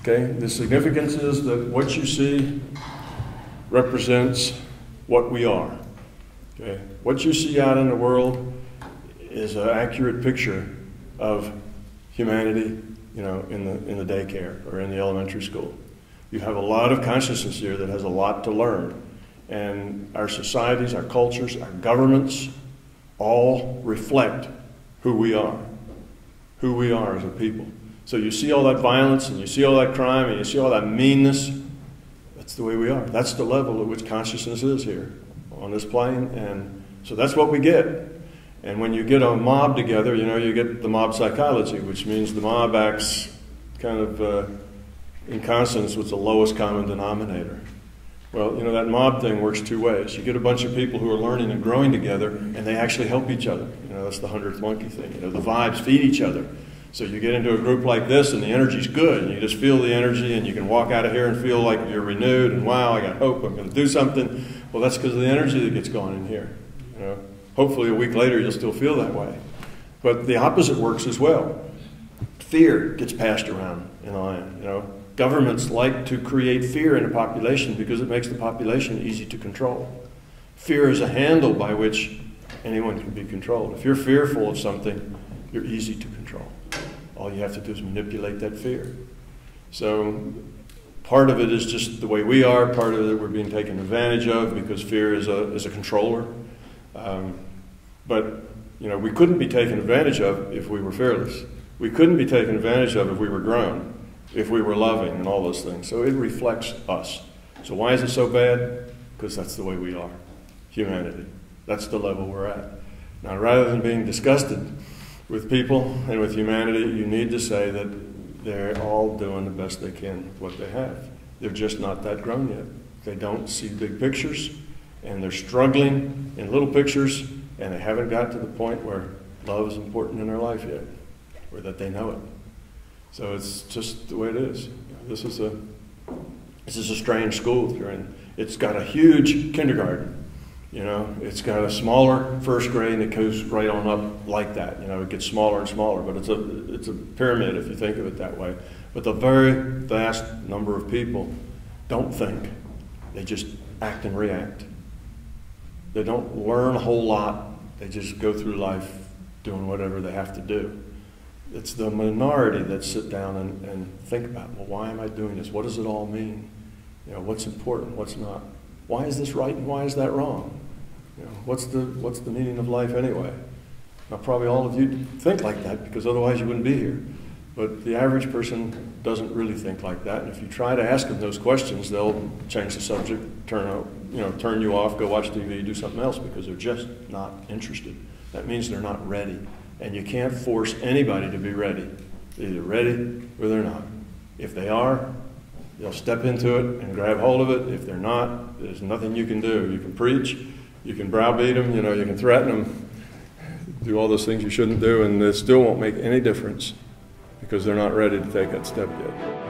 Okay? The significance is that what you see represents what we are. Okay? What you see out in the world is an accurate picture of humanity, you know, in the daycare or in the elementary school. You have a lot of consciousness here that has a lot to learn. And our societies, our cultures, our governments all reflect who we are as a people. So you see all that violence and you see all that crime and you see all that meanness. That's the way we are. That's the level at which consciousness is here on this plane. And so that's what we get. And when you get a mob together, you know, you get the mob psychology, which means the mob acts kind of in consonance with the lowest common denominator. Well, you know, that mob thing works two ways. You get a bunch of people who are learning and growing together, and they actually help each other. You know, that's the 100th monkey thing. You know, the vibes feed each other. So you get into a group like this, and the energy's good, and you just feel the energy, and you can walk out of here and feel like you're renewed, and wow, I got hope, I'm going to do something. Well, that's because of the energy that gets going in here. You know, hopefully a week later you'll still feel that way. But the opposite works as well. Fear gets passed around in the land, you know. Governments like to create fear in a population because it makes the population easy to control. Fear is a handle by which anyone can be controlled. If you're fearful of something, you're easy to control. All you have to do is manipulate that fear. So part of it is just the way we are. Part of it we're being taken advantage of because fear is a controller. But you know, we couldn't be taken advantage of if we were fearless. We couldn't be taken advantage of if we were grown, if we were loving and all those things. So it reflects us. So why is it so bad? Because that's the way we are, humanity. That's the level we're at. Now, rather than being disgusted with people and with humanity, you need to say that they're all doing the best they can with what they have. They're just not that grown yet. They don't see big pictures, and they're struggling in little pictures, and they haven't got to the point where love is important in their life yet, or that they know it. So it's just the way it is. This is a strange school that you're in. It's got a huge kindergarten. You know, it's got a smaller first grade, and it goes right on up like that. You know, it gets smaller and smaller, but it's a pyramid if you think of it that way. But the very vast number of people don't think. They just act and react. They don't learn a whole lot. They just go through life doing whatever they have to do. It's the minority that sit down and think about, well, why am I doing this? What does it all mean? You know, what's important, what's not? Why is this right and why is that wrong? You know, what's the meaning of life anyway? Now, probably all of you think like that because otherwise you wouldn't be here. But the average person doesn't really think like that. And if you try to ask them those questions, they'll change the subject, turn you off, go watch TV, do something else because they're just not interested. That means they're not ready. And you can't force anybody to be ready. They're either ready or they're not. If they are, they'll step into it and grab hold of it. If they're not, there's nothing you can do. You can preach, you can browbeat them, you know, you can threaten them, do all those things you shouldn't do, and it still won't make any difference because they're not ready to take that step yet.